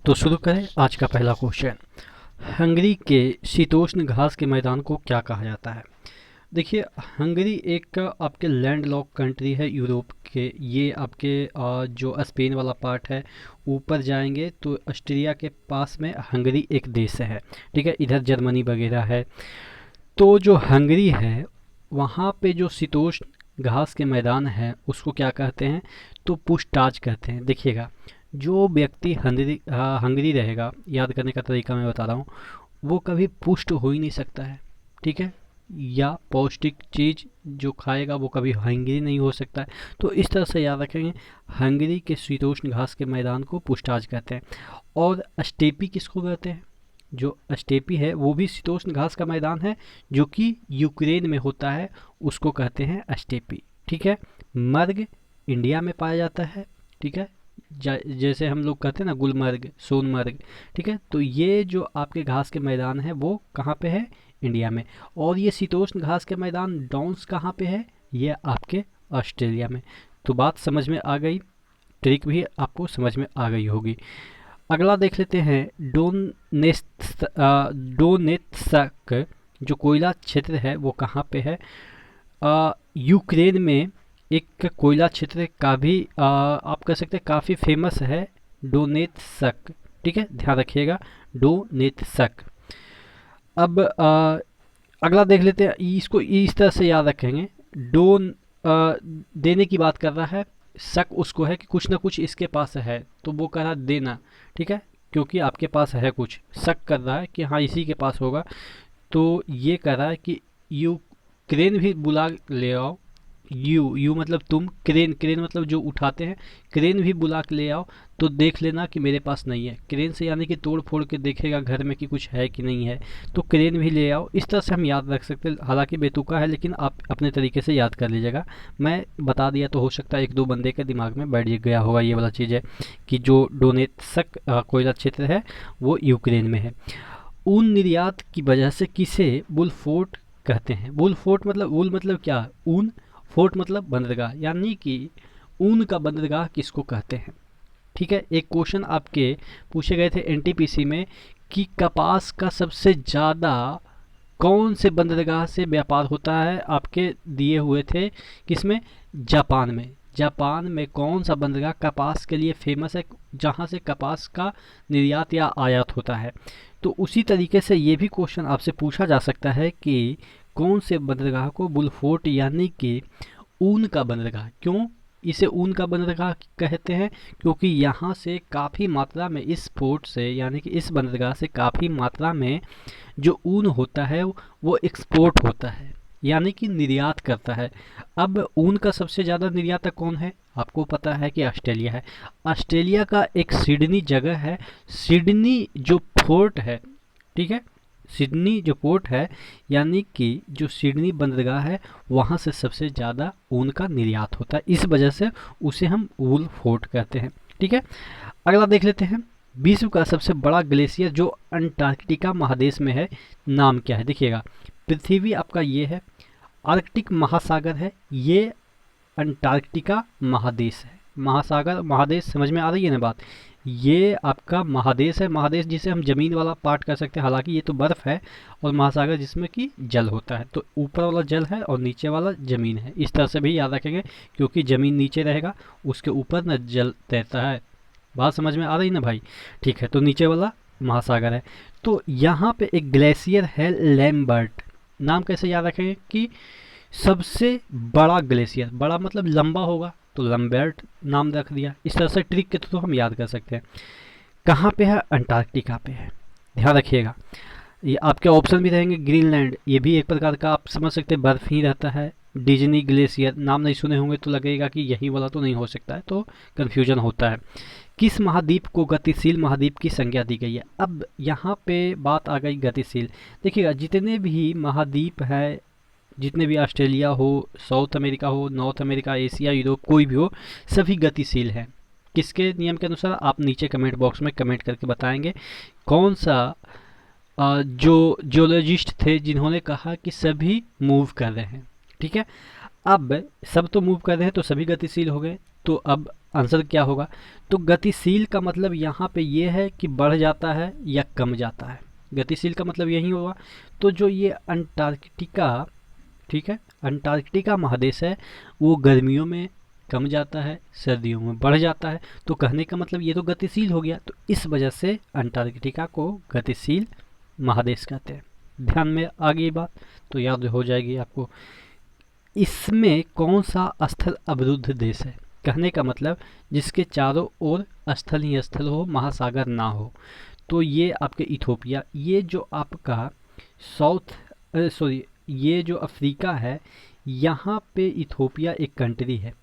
तो शुरू करें आज का पहला क्वेश्चन। हंगरी के शीतोष्ण घास के मैदान को क्या कहा जाता है? देखिए, हंगरी एक आपके लैंड लॉक कंट्री है यूरोप के। ये आपके जो स्पेन वाला पार्ट है, ऊपर जाएंगे तो ऑस्ट्रिया के पास में हंगरी एक देश है। ठीक है, इधर जर्मनी वगैरह है। तो जो हंगरी है, वहाँ पे जो शीतोष्ण घास के मैदान है उसको क्या कहते हैं? तो पुष्टाज कहते हैं। देखिएगा, जो व्यक्ति हंगरी रहेगा, याद करने का तरीका मैं बता रहा हूँ, वो कभी पुष्ट हो ही नहीं सकता है। ठीक है, या पौष्टिक चीज़ जो खाएगा वो कभी हंगरी नहीं हो सकता है। तो इस तरह से याद रखेंगे, हंगरी के शीतोष्ण घास के मैदान को पुष्टाज कहते हैं। और स्टेपी किसको कहते हैं? जो स्टेपी है वो भी शीतोष्ण घास का मैदान है, जो कि यूक्रेन में होता है, उसको कहते हैं स्टेपी। ठीक है, मर्ग इंडिया में पाया जाता है। ठीक है, जैसे हम लोग कहते हैं ना, गुलमर्ग, सोनमर्ग। ठीक है, तो ये जो आपके घास के मैदान है वो कहाँ पे है? इंडिया में। और ये शीतोष्ण घास के मैदान डाउन्स कहाँ पे है? ये आपके ऑस्ट्रेलिया में। तो बात समझ में आ गई, ट्रिक भी आपको समझ में आ गई होगी। अगला देख लेते हैं। डोनेत्स्क जो कोयला क्षेत्र है वो कहाँ पे है? यूक्रेन में एक कोयला क्षेत्र का भी आप कह सकते हैं काफ़ी फेमस है, डोनेत्स्क। ठीक है, ध्यान रखिएगा, डोनेत्स्क। अब अगला देख लेते हैं। इसको इस तरह से याद रखेंगे, डोन देने की बात कर रहा है, शक उसको है कि कुछ ना कुछ इसके पास है, तो वो कह रहा है देना। ठीक है, क्योंकि आपके पास है कुछ, शक कर रहा है कि हाँ इसी के पास होगा। तो ये कह रहा है कि यूक्रेन भी बुला ले आओ। यू मतलब तुम, क्रेन क्रेन मतलब जो उठाते हैं, क्रेन भी बुला के ले आओ, तो देख लेना कि मेरे पास नहीं है। क्रेन से यानी कि तोड़ फोड़ के देखेगा घर में कि कुछ है कि नहीं है, तो क्रेन भी ले आओ। इस तरह से हम याद रख सकते हैं। हालांकि बेतुका है, लेकिन आप अपने तरीके से याद कर लीजिएगा। मैं बता दिया तो हो सकता है एक दो बंदे के दिमाग में बैठ गया होगा ये वाला चीज़ है, कि जो डोनेत्स्क कोयला क्षेत्र है वो यूक्रेन में है। ऊन निर्यात की वजह से किसे वुलफोर्ट कहते हैं? वुलफोर्ट मतलब, वुल मतलब क्या? ऊन, फोर्ट मतलब बंदरगाह, यानी कि ऊन का बंदरगाह किसको कहते हैं? ठीक है, एक क्वेश्चन आपके पूछे गए थे एनटीपीसी में कि कपास का सबसे ज़्यादा कौन से बंदरगाह से व्यापार होता है? आपके दिए हुए थे किसमें? जापान में। जापान में कौन सा बंदरगाह कपास के लिए फेमस है, जहाँ से कपास का निर्यात या आयात होता है? तो उसी तरीके से ये भी क्वेश्चन आपसे पूछा जा सकता है कि कौन से बंदरगाह को बुलफोर्ट यानी कि ऊन का बंदरगाह, क्यों इसे ऊन का बंदरगाह कहते हैं? क्योंकि यहाँ से काफ़ी मात्रा में, इस पोर्ट से यानी कि इस बंदरगाह से काफ़ी मात्रा में जो ऊन होता है वो एक्सपोर्ट होता है, यानी कि निर्यात करता है। अब ऊन का सबसे ज़्यादा निर्यातक कौन है? आपको पता है कि ऑस्ट्रेलिया है। ऑस्ट्रेलिया का एक सिडनी जगह है, सिडनी जो फोर्ट है। ठीक है, सिडनी जो पोर्ट है, यानी कि जो सिडनी बंदरगाह है, वहाँ से सबसे ज़्यादा ऊन का निर्यात होता है। इस वजह से उसे हम वूल फोर्ट कहते हैं। ठीक है, अगला देख लेते हैं। विश्व का सबसे बड़ा ग्लेशियर जो अंटार्कटिका महादेश में है, नाम क्या है? देखिएगा, पृथ्वी आपका ये है, आर्कटिक महासागर है, ये अंटार्कटिका महादेश है। महासागर महादेश समझ में आ रही है ना बात? ये आपका महादेश है, महादेश जिसे हम जमीन वाला पार्ट कर सकते हैं, हालांकि ये तो बर्फ है, और महासागर जिसमें कि जल होता है। तो ऊपर वाला जल है और नीचे वाला जमीन है, इस तरह से भी याद रखेंगे, क्योंकि जमीन नीचे रहेगा, उसके ऊपर न जल तैरता है। बात समझ में आ रही ना भाई? ठीक है, तो नीचे वाला महासागर है। तो यहाँ पे एक ग्लेशियर है लैम्बर्ट। नाम कैसे याद रखेंगे कि सबसे बड़ा ग्लेशियर, बड़ा मतलब लंबा होगा, तो लंबर्ट नाम रख दिया। इस तरह से ट्रिक के थ्रू हम याद कर सकते हैं। कहाँ पे है? अंटार्कटिका पे है, ध्यान रखिएगा। ये आपके ऑप्शन भी रहेंगे, ग्रीनलैंड, ये भी एक प्रकार का आप समझ सकते हैं बर्फ ही रहता है। डिज्नी ग्लेशियर, नाम नहीं सुने होंगे तो लगेगा कि यही वाला तो नहीं हो सकता है, तो कन्फ्यूजन होता है। किस महाद्वीप को गतिशील महाद्वीप की संज्ञा दी गई है? अब यहाँ पे बात आ गई गतिशील। देखिएगा, जितने भी महाद्वीप है, जितने भी ऑस्ट्रेलिया हो, साउथ अमेरिका हो, नॉर्थ अमेरिका, एशिया, यूरोप, कोई भी हो, सभी गतिशील हैं। किसके नियम के अनुसार? आप नीचे कमेंट बॉक्स में कमेंट करके बताएंगे कौन सा जो जियोलॉजिस्ट थे जिन्होंने कहा कि सभी मूव कर रहे हैं। ठीक है, अब सब तो मूव कर रहे हैं तो सभी गतिशील हो गए। तो अब आंसर क्या होगा? तो गतिशील का मतलब यहाँ पे ये है कि बढ़ जाता है या कम जाता है, गतिशील का मतलब यही होगा। तो जो ये अंटार्कटिका, ठीक है, अंटार्कटिका महादेश है, वो गर्मियों में कम जाता है, सर्दियों में बढ़ जाता है। तो कहने का मतलब ये तो गतिशील हो गया, तो इस वजह से अंटार्कटिका को गतिशील महादेश कहते हैं। ध्यान में आ गई बात, तो याद हो जाएगी आपको। इसमें कौन सा स्थल अवरुद्ध देश है? कहने का मतलब जिसके चारों ओर स्थल ही स्थल हो, महासागर ना हो। तो ये आपके इथोपिया, ये जो आपका साउथ सॉरी ये जो अफ्रीका है, यहाँ पे इथोपिया एक कंट्री है।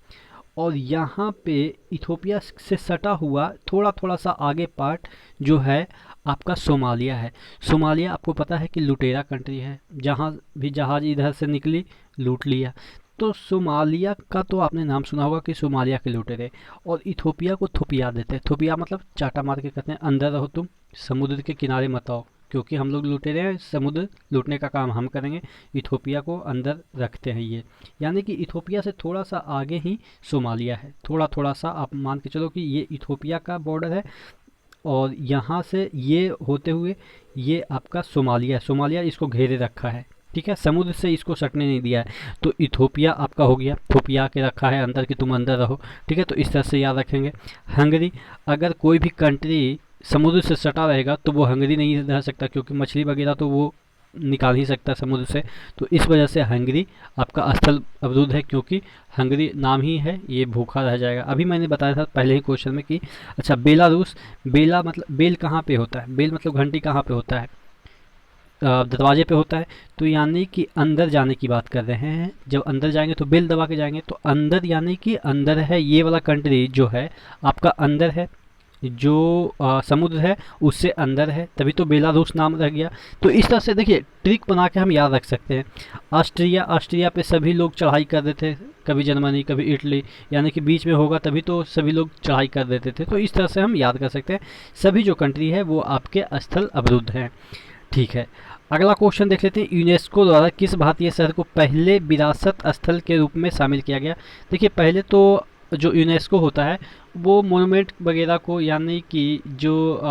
और यहाँ पे इथोपिया से सटा हुआ थोड़ा थोड़ा सा आगे पार्ट जो है आपका सोमालिया है। सोमालिया आपको पता है कि लुटेरा कंट्री है, जहाँ भी जहाज़ इधर से निकली लूट लिया। तो सोमालिया का तो आपने नाम सुना होगा कि सोमालिया के लुटेरे। और इथोपिया को थोपिया देते हैं, थोपिया मतलब चाटा मार के कहते हैं अंदर रहो तुम, समुद्र के किनारे मत आओ, क्योंकि हम लोग लुटेरे हैं, समुद्र लूटने का काम हम करेंगे। इथोपिया को अंदर रखते हैं ये, यानी कि इथोपिया से थोड़ा सा आगे ही सोमालिया है। थोड़ा थोड़ा सा आप मान के चलो कि ये इथोपिया का बॉर्डर है, और यहाँ से ये होते हुए ये आपका सोमालिया है। सोमालिया इसको घेरे रखा है, ठीक है, समुद्र से इसको सटने नहीं दिया है। तो इथोपिया आपका हो गया, थोपिया के रखा है अंदर कि तुम अंदर रहो, ठीक है। तो इस तरह से याद रखेंगे। हंगरी, अगर कोई भी कंट्री समुद्र से सटा रहेगा तो वो हंगरी नहीं रह सकता, क्योंकि मछली वगैरह तो वो निकाल ही सकता है समुद्र से। तो इस वजह से हंगरी आपका स्थल अवरुद्ध है, क्योंकि हंगरी नाम ही है, ये भूखा रह जाएगा। अभी मैंने बताया था पहले ही क्वेश्चन में कि अच्छा बेलारूस, बेला मतलब बेल कहाँ पे होता है? बेल मतलब घंटी कहाँ पे होता है? दरवाजे पे होता है। तो यानी कि अंदर जाने की बात कर रहे हैं, जब अंदर जाएंगे तो बेल दबा के जाएंगे। तो अंदर यानी कि अंदर है, ये वाला कंट्री जो है आपका अंदर है, जो समुद्र है उससे अंदर है, तभी तो बेलारूस नाम रह गया। तो इस तरह से देखिए ट्रिक बना के हम याद रख सकते हैं। ऑस्ट्रिया, ऑस्ट्रिया पे सभी लोग चढ़ाई कर देते थे, कभी जर्मनी कभी इटली, यानी कि बीच में होगा तभी तो सभी लोग चढ़ाई कर देते थे। तो इस तरह से हम याद कर सकते हैं, सभी जो कंट्री है वो आपके स्थल अवरुद्ध हैं, ठीक है। अगला क्वेश्चन देख लेते हैं, यूनेस्को द्वारा किस भारतीय शहर को पहले विरासत स्थल के रूप में शामिल किया गया? देखिए पहले तो जो यूनेस्को होता है वो मोनूमेंट वगैरह को, यानी कि जो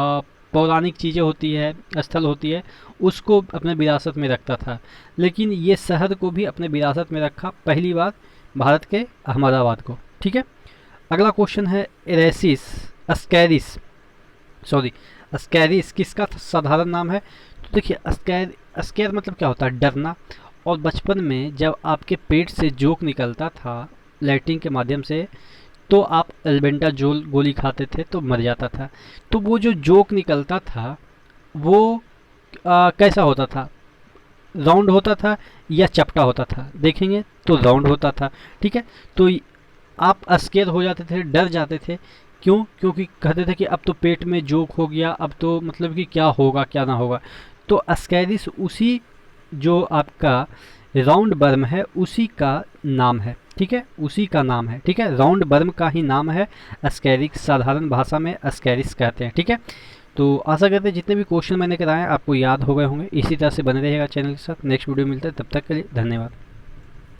पौराणिक चीज़ें होती है, स्थल होती है, उसको अपने विरासत में रखता था। लेकिन ये शहर को भी अपने विरासत में रखा पहली बार भारत के अहमदाबाद को, ठीक है। अगला क्वेश्चन है एरेसिस अस्कैरिस, सॉरी अस्कैरिस किसका साधारण नाम है? तो देखिए अस्कैर मतलब क्या होता है? डरना। और बचपन में जब आपके पेट से जोक निकलता था लैट्रिन के माध्यम से, तो आप एल्बेंडाजोल गोली खाते थे तो मर जाता था। तो वो जो जोक निकलता था वो कैसा होता था? राउंड होता था या चपटा होता था? देखेंगे तो राउंड होता था, ठीक है। तो आप अस्केर हो जाते थे, डर जाते थे। क्यों? क्योंकि कहते थे कि अब तो पेट में जोक हो गया, अब तो मतलब कि क्या होगा क्या ना होगा। तो अस्कैरिस उसी जो आपका राउंड वर्म है उसी का नाम है, ठीक है, उसी का नाम है, ठीक है, राउंड वर्म का ही नाम है अस्कैरिस, साधारण भाषा में अस्कैरिस कहते हैं, ठीक है। तो आशा करते हैं जितने भी क्वेश्चन मैंने कराए आपको याद हो गए होंगे। इसी तरह से बने रहेगा चैनल के साथ। नेक्स्ट वीडियो मिलता है, तब तक के लिए धन्यवाद।